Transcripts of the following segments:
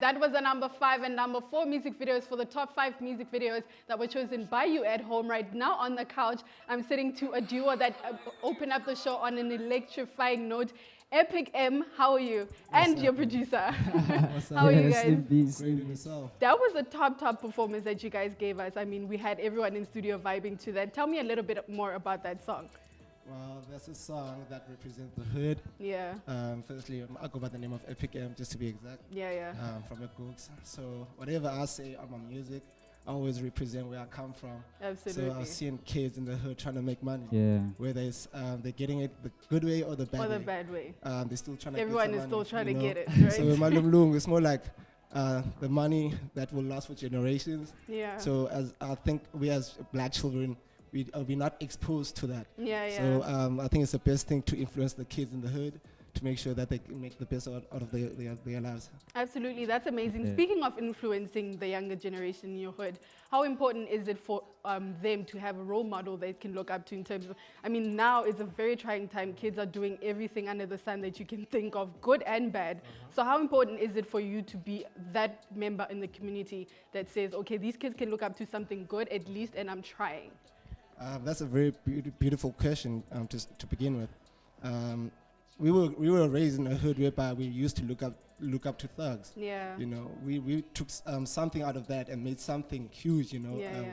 That was the number 5 and number 4 music videos for the top 5 music videos that were chosen by you at home. Right now on the couch, I'm sitting to a duo that opened up the show on an electrifying note. Epic M, how are you? What's And your up, producer. What's up? How are you Yeah, guys? Great in yourself. That was a top performance that you guys gave us. I mean, we had everyone in studio vibing to that. Tell me a little bit more about that song. Well, that's a song that represents the hood. Yeah, Firstly, I go by the name of Epic M, just to be exact, yeah. from the Gooks. So whatever I say on my music, I always represent where I come from. Absolutely. So I've seen kids in the hood trying to make money. Yeah. Whether it's they're getting it the good way or the bad Or way. the bad way. They're still trying to Everyone get is some still money, trying to you know. get it, right? So Malum it's more like the money that will last for generations. Yeah. So as I think we as black children, we're not exposed to that. Yeah. So I think it's the best thing to influence the kids in the hood to make sure that they can make the best out of their lives. Absolutely, that's amazing. Yeah. Speaking of influencing the younger generation in your hood, how important is it for them to have a role model they can look up to in terms of, I mean, now it's a very trying time. Kids are doing everything under the sun that you can think of, good and bad. So how important is it for you to be that member in the community that says, okay, these kids can look up to something good at least, and I'm trying? That's a very beautiful question to begin with. We were raised in a hood whereby we used to look up to thugs. Yeah. You know, we took something out of that and made something huge. You know,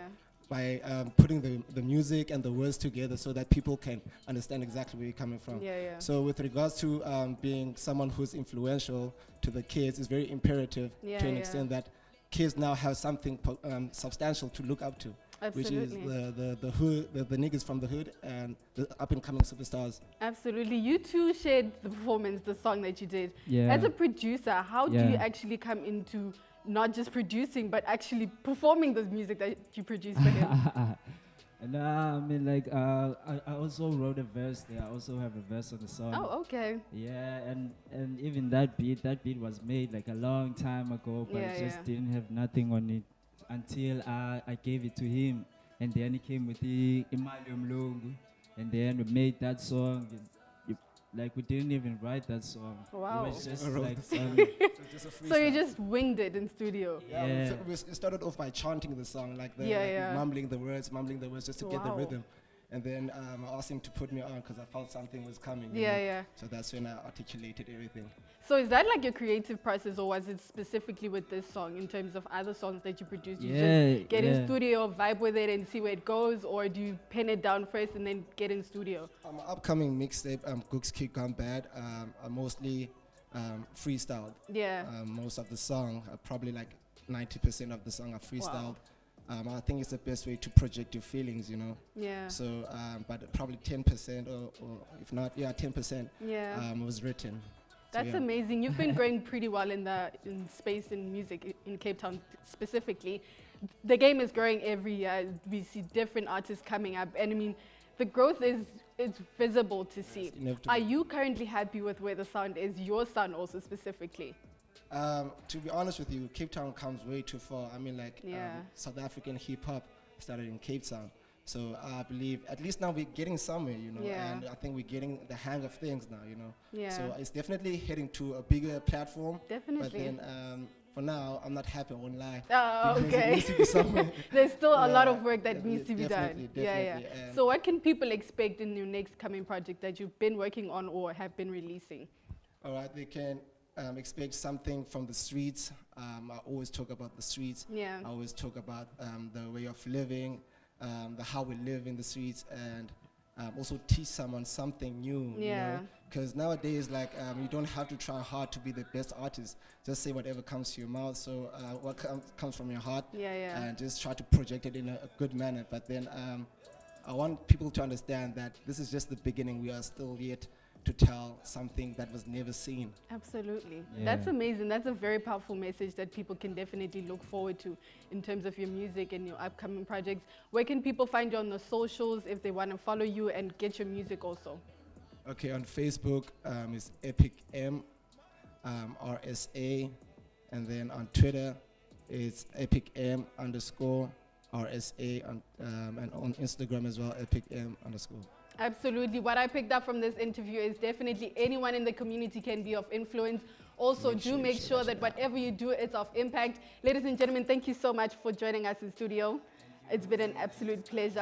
by putting the music and the words together so that people can understand exactly where you're coming from. Yeah. So with regards to being someone who's influential to the kids, it's very imperative to an extent that kids now have something substantial to look up to. Absolutely. Which is the hood, the niggas from the hood and the up-and-coming superstars. Absolutely. You two shared the performance, the song that you did. Yeah. As a producer, how do you actually come into not just producing, but actually performing the music that you produced for him? And I mean, like, I also wrote a verse there. I also have a verse on the song. Oh, okay. Yeah, and even that beat was made like a long time ago, but it just didn't have nothing on it until I gave it to him, and then he came with the Imali Mlungu, and then we made that song. Like, we didn't even write that song. Wow. It was just like So you just winged it in studio? Yeah. We started off by chanting the song, like mumbling the words just to get the rhythm. And then I asked him to put me on because I felt something was coming. You know? So that's when I articulated everything. So is that like your creative process, or was it specifically with this song in terms of other songs that you produced? You just get in studio, vibe with it and see where it goes, or do you pen it down first and then get in studio? My upcoming mixtape, Gooks Kick Gone Bad, I mostly freestyled. Yeah. Most of the song, probably like 90% of the song I freestyled. Wow. I think it's the best way to project your feelings, you know. Yeah. So, but probably 10% or if not, 10% was written. That's amazing. You've been growing pretty well in space in music in Cape Town specifically. The game is growing every year. We see different artists coming up, and I mean, the growth is visible to see. Are you currently happy with where the sound is? Your sound also specifically? To be honest with you, Cape Town comes way too far. I mean, like South African hip hop started in Cape Town. So I believe at least now we're getting somewhere, you know, and I think we're getting the hang of things now, you know. Yeah. So it's definitely heading to a bigger platform. Definitely. But then for now, I'm not happy, I won't lie. Oh, okay. It needs to be somewhere. There's still a lot of work that needs to be done. Definitely. So what can people expect in your next coming project that you've been working on or have been releasing? All right, they can expect something from the streets. I always talk about the streets. Yeah. I always talk about the way of living. How we live in the streets, and also teach someone something new. You know? Because nowadays, like, you don't have to try hard to be the best artist. Just say whatever comes to your mouth. So what comes from your heart, and just try to project it in a good manner. But then I want people to understand that this is just the beginning. We are still yet to tell something that was never seen. Absolutely. That's amazing. That's a very powerful message that people can definitely look forward to in terms of your music and your upcoming projects. Where can people find you on the socials if they want to follow you and get your music also? Okay, on Facebook, it's Epic M, RSA, and then on Twitter, it's Epic M _ RSA, and on Instagram as well, Epic M _. Absolutely. What I picked up from this interview is definitely anyone in the community can be of influence. Also, do make sure that whatever you do, it's of impact. Ladies and gentlemen, thank you so much for joining us in studio. It's been an absolute pleasure.